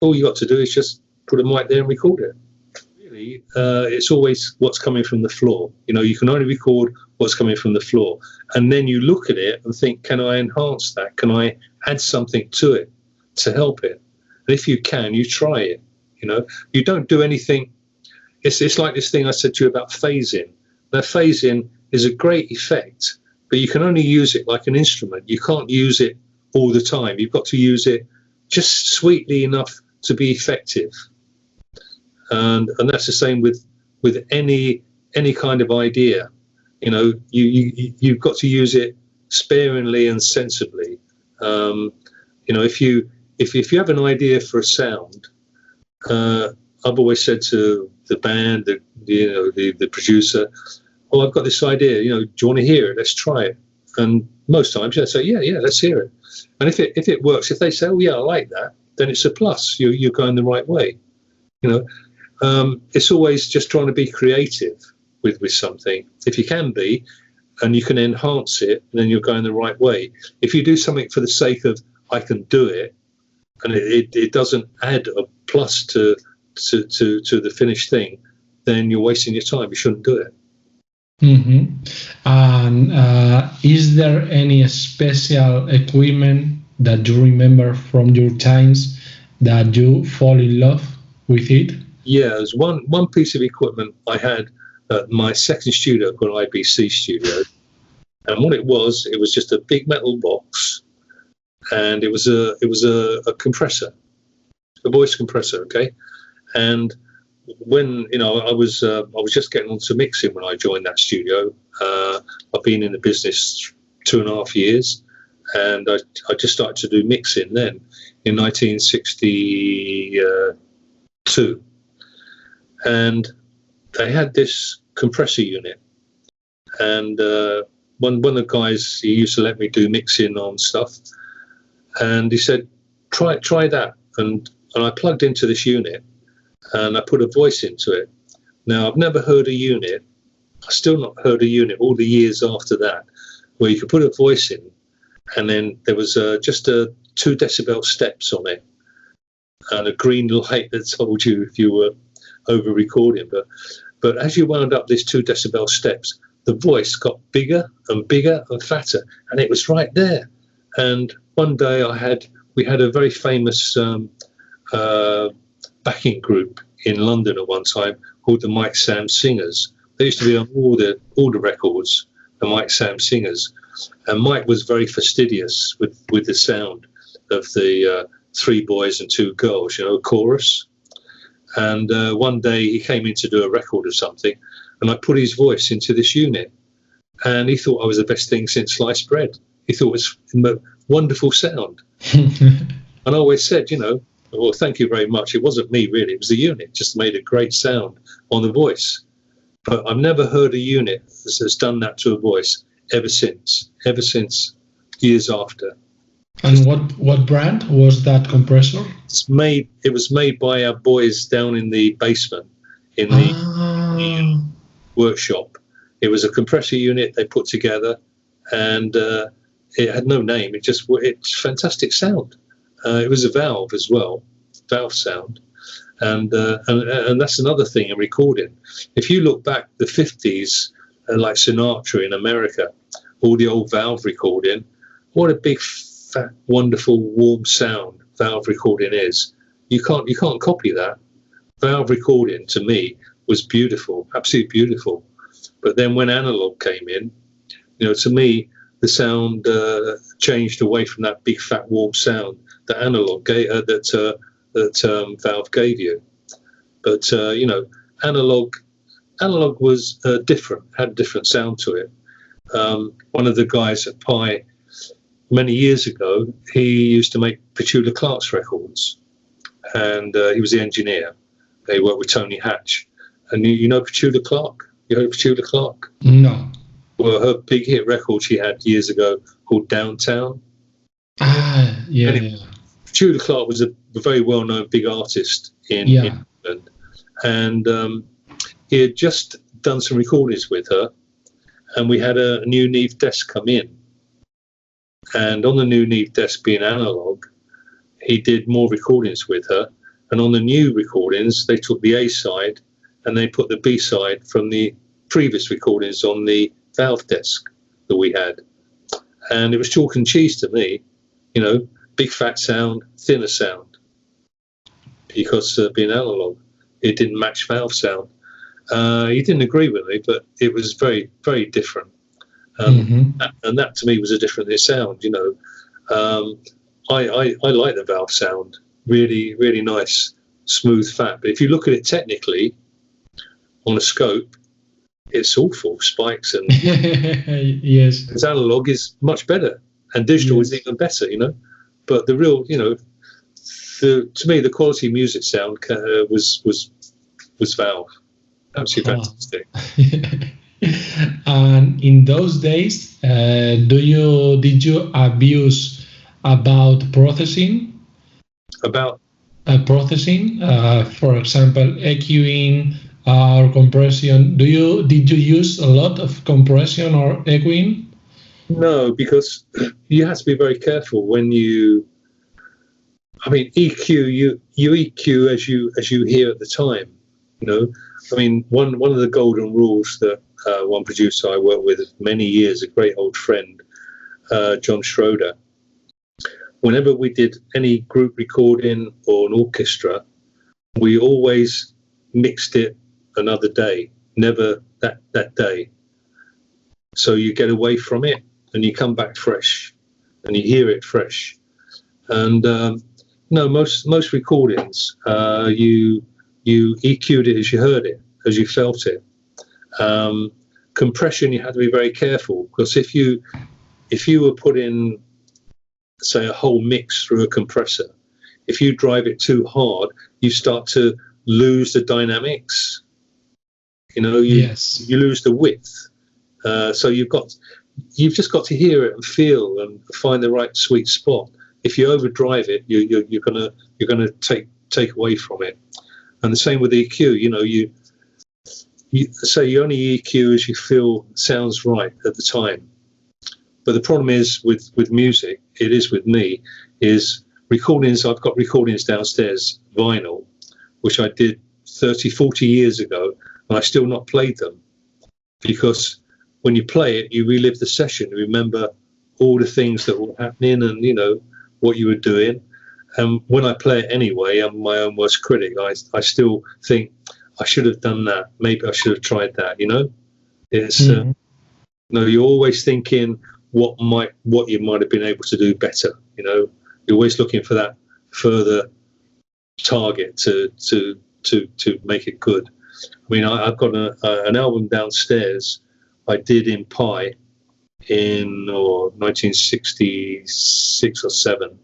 all you got to do is just put a mic there and record it. Really, it's always what's coming from the floor. You can only record what's coming from the floor. And then you look at it and think, can I enhance that? Can I add something to it to help it? And if you can, you try it. You don't do anything. It's like this thing I said to you about phasing. Now, phasing is a great effect, but you can only use it like an instrument. You can't use it all the time. You've got to use it just sweetly enough to be effective. And that's the same with any kind of idea. You've got to use it sparingly and sensibly. If you have an idea for a sound, I've always said to the band, the producer, "Oh, I've got this idea. Do you want to hear it? Let's try it." And most times they say, "Yeah, let's hear it." And if it works, if they say, "Oh, yeah, I like that," then it's a plus. You're going the right way. It's always just trying to be creative with something. If you can be, and you can enhance it, then you're going the right way. If you do something for the sake of I can do it, and it doesn't add a plus to the finished thing, then you're wasting your time. You shouldn't do it. Mm-hmm. And is there any special equipment that you remember from your times that you fall in love with it? Yeah, there's one piece of equipment I had at my second studio called IBC Studio, and what it was just a big metal box, and it was a compressor, a voice compressor, okay. And when I was just getting onto mixing when I joined that studio. I've been in the business 2.5 years, and I just started to do mixing then in 1962. And they had this compressor unit, and one of the guys, he used to let me do mixing on stuff, and he said, try that. And I plugged into this unit, and I put a voice into it. Now, I've never heard a unit, I still not heard a unit all the years after that, where you could put a voice in, and then there was just a 2 decibel steps on it, and a green light that told you if you were over recording. But as you wound up this 2 decibel steps, the voice got bigger and bigger and fatter, and it was right there. And one day we had a very famous backing group in London at one time called the Mike Sam Singers. They used to be on all the records, the Mike Sam Singers, and Mike was very fastidious with the sound of the 3 boys and 2 girls, chorus. And one day he came in to do a record or something, and I put his voice into this unit, and he thought I was the best thing since sliced bread. He thought it was a wonderful sound. And I always said, well, thank you very much. It wasn't me, really. It was the unit. It just made a great sound on the voice. But I've never heard a unit that's done that to a voice ever since years after. And what brand was that compressor? It was made by our boys down in the basement in the workshop. It was a compressor unit they put together, and it had no name. It's fantastic sound. It was a valve as well, valve sound, and that's another thing in recording. If you look back the 50s, like Sinatra in America, all the old valve recording, what a big, fat, wonderful, warm sound valve recording is. You can't copy that. Valve recording to me was beautiful, absolutely beautiful. But then when analog came in, to me the sound changed away from that big, fat, warm sound that analog gave, that valve gave you. But analog was different, had a different sound to it. One of the guys at Pi many years ago, he used to make Petula Clark's records, and he was the engineer. They worked with Tony Hatch. And you know Petula Clark? You heard of Petula Clark? No. Well, her big hit record she had years ago called Downtown. Yeah. Petula Clark was a very well-known big artist in England. And he had just done some recordings with her. And we had a new Neve desk come in. And on the new Neve desk being analog, he did more recordings with her. And on the new recordings, they took the A side and they put the B side from the previous recordings on the Valve desk that we had. And it was chalk and cheese to me, you know, big fat sound, thinner sound. Because being analog, it didn't match Valve sound. He didn't agree with me, but it was very, very different. And that to me was a different sound, you know. I like the Valve sound, really, really nice, smooth, fat. But if you look at it technically on a scope, it's awful, spikes and yes. Its analog is much better, and digital is even better, you know. But the real, you know, to me, the quality music sound was Valve. Absolutely fantastic. And in those days, did you abuse about processing? About processing, for example, EQing or compression. Did you use a lot of compression or EQing? No, because you have to be very careful when you. I mean, EQ. You EQ as you hear at the time. You know, I mean, one of the golden rules that one producer I worked with many years, a great old friend, John Schroeder. Whenever we did any group recording or an orchestra, we always mixed it another day, never that day. So you get away from it and you come back fresh and you hear it fresh. And no, most recordings, you EQ'd it as you heard it, as you felt it. Compression, you had to be very careful, because if you were putting, say, a whole mix through a compressor, if you drive it too hard, you start to lose the dynamics. You know, you lose the width. So you've just got to hear it and feel and find the right sweet spot. If you overdrive it, you're gonna take away from it. And the same with EQ. You know, you say you only EQ as you feel sounds right at the time. But the problem is with music, it is with me, is recordings. I've got recordings downstairs, vinyl, which I did 30, 40 years ago, and I still not played them. Because when you play it, you relive the session, remember all the things that were happening and, you know, what you were doing. And when I play it anyway, I'm my own worst critic. I still think I should have done that. Maybe I should have tried that, you know? It's, no, you're always thinking what you might have been able to do better, you know? You're always looking for that further target to make it good. I mean, I've got an album downstairs I did in Pi in 1966 or 7.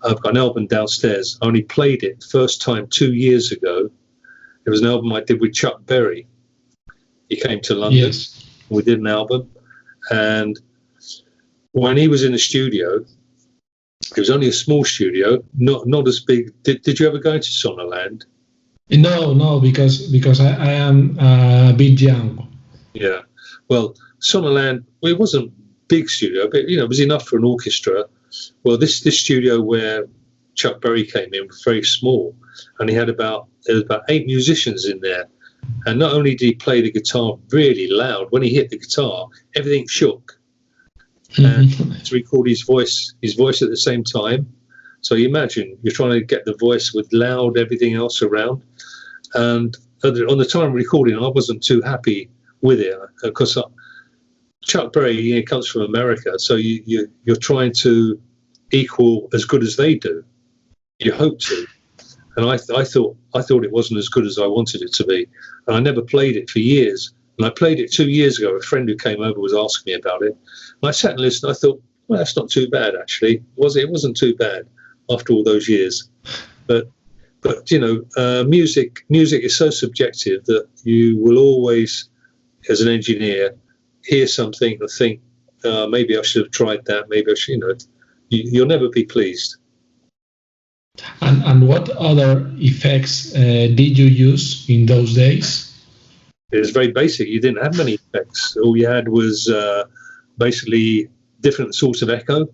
I've got an album downstairs. I only played it first time 2 years ago. It was an album I did with Chuck Berry. He came to London. Yes. We did an album. And when he was in the studio, it was only a small studio, not as big. Did you ever go into Sonorland? No, because I am a bit young. Yeah. Well, Sonorland, it wasn't a big studio, but, you know, it was enough for an orchestra. Well, this studio where Chuck Berry came in was very small, and there was about 8 musicians in there. And not only did he play the guitar really loud, when he hit the guitar, everything shook. And to record his voice at the same time. So you imagine you're trying to get the voice with loud everything else around. And on the time of recording, I wasn't too happy with it, because Chuck Berry, you know, comes from America, so you're trying to equal as good as they do. You hope to, and I thought it wasn't as good as I wanted it to be, and I never played it for years. And I played it 2 years ago. A friend who came over was asking me about it, and I sat and listened. I thought, well, that's not too bad actually. It wasn't too bad after all those years, but But music is so subjective that you will always, as an engineer, hear something and think, maybe I should have tried that. Maybe I should. You'll never be pleased. And what other effects did you use in those days? It was very basic. You didn't have many effects. All you had was basically different sorts of echo,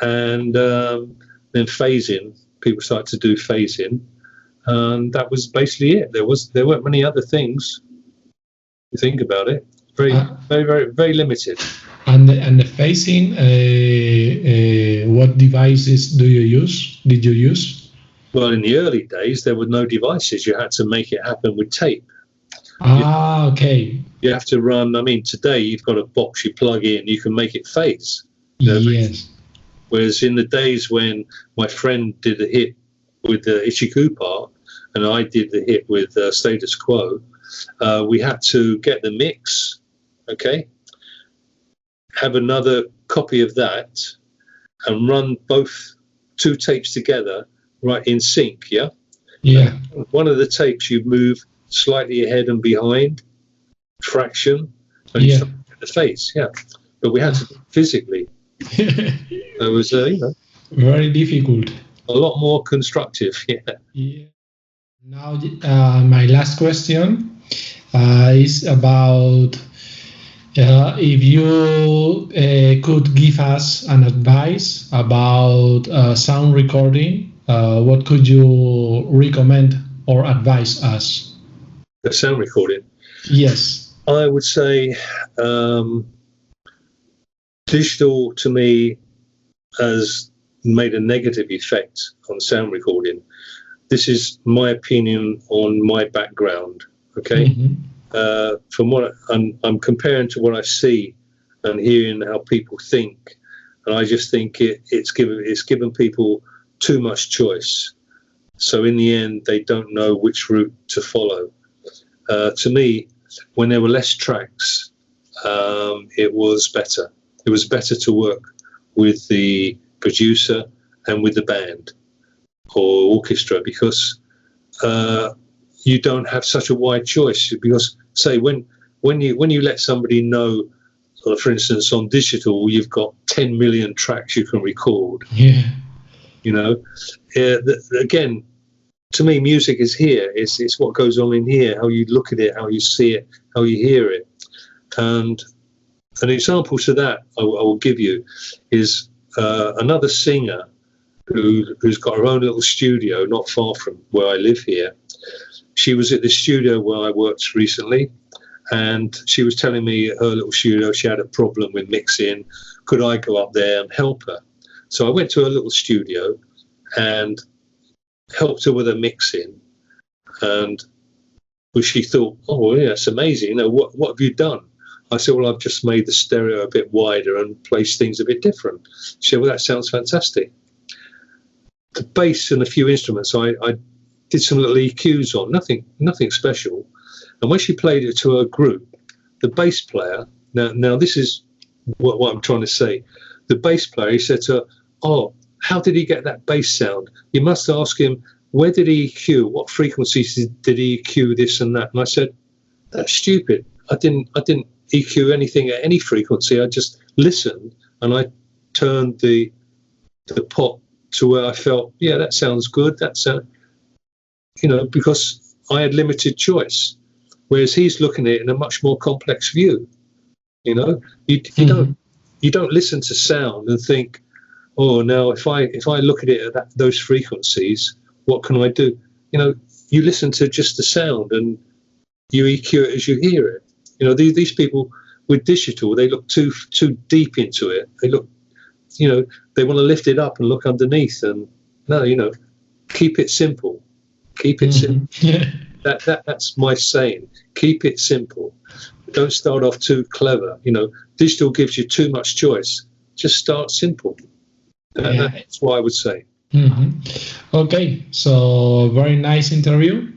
and then phasing. People started to do phasing, and that was basically it. There weren't many other things. You think about it, very, very limited. And the phasing, what devices did you use? Well, in the early days, there were no devices. You had to make it happen with tape. Okay. You have to run. I mean, today you've got a box you plug in. You can make it phase. Yes. Whereas in the days when my friend did a hit with the Ichiku part and I did the hit with Status Quo, we had to get the mix, okay, have another copy of that and run both two tapes together right in sync, yeah? Yeah. One of the tapes you move slightly ahead and behind, fraction, and you start the phase, yeah. But we had to do it physically. It was, very difficult. A lot more constructive, yeah. Now, my last question is about if you could give us an advice about sound recording, what could you recommend or advise us? The sound recording? Yes. I would say digital to me has made a negative effect on sound recording. This is my opinion on my background, okay? Mm-hmm. From what I'm comparing to what I see and hearing how people think, and I just think it's given people too much choice. So in the end, they don't know which route to follow. To me, when there were less tracks, it was better. It was better to work with the producer and with the band or orchestra because you don't have such a wide choice. Because say when you let somebody know, for instance, on digital, you've got 10 million tracks you can record. Yeah. Again, to me, music is here. It's what goes on in here, how you look at it, how you see it, how you hear it. And an example to that I will give you is another singer who's got her own little studio not far from where I live here. She was at the studio where I worked recently, and she was telling me her little studio, she had a problem with mixing. Could I go up there and help her? So I went to her little studio and helped her with her mixing. And she thought, oh, yeah, it's amazing. What have you done? I said, well, I've just made the stereo a bit wider and placed things a bit different. She said, well, that sounds fantastic. The bass and a few instruments, I did some little EQs on, nothing special. And when she played it to her group, the bass player, now this is what I'm trying to say. The bass player, he said to her, oh, how did he get that bass sound? You must ask him, where did he EQ? What frequencies did he EQ this and that? And I said, that's stupid. I didn't EQ anything at any frequency. I just listened and I turned the pot to where I felt, yeah, that sounds good. That's because I had limited choice, whereas he's looking at it in a much more complex view. You don't listen to sound and think, oh, now if I look at it at those frequencies, what can I do? You listen to just the sound and you EQ it as you hear it. These people with digital, they look too deep into it. They look, they want to lift it up and look underneath. And no, keep it simple. Keep it simple. Yeah. That's my saying. Keep it simple. Don't start off too clever. Digital gives you too much choice. Just start simple. That's what I would say. Mm-hmm. Okay, so very nice interview.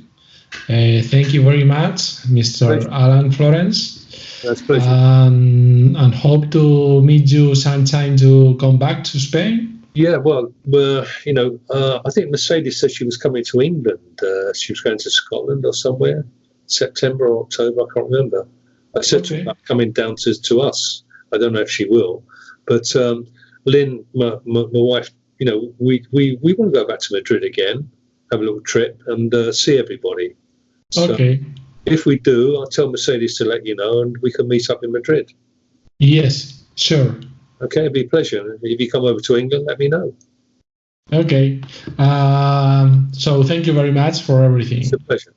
Thank you very much, Mr. Pleasure. Alan Florence. That's a pleasure. And hope to meet you sometime to come back to Spain. Yeah, well, I think Mercedes said she was coming to England. She was going to Scotland or somewhere, September or October, I can't remember. I said to her about coming down to us. I don't know if she will, but Lynn, my wife, we want to go back to Madrid again, have a little trip and see everybody. So if we do, I'll tell Mercedes to let you know, and we can meet up in Madrid. Yes, sure. Okay, it'd be a pleasure. If you come over to England, let me know. Okay. So thank you very much for everything. It's a pleasure.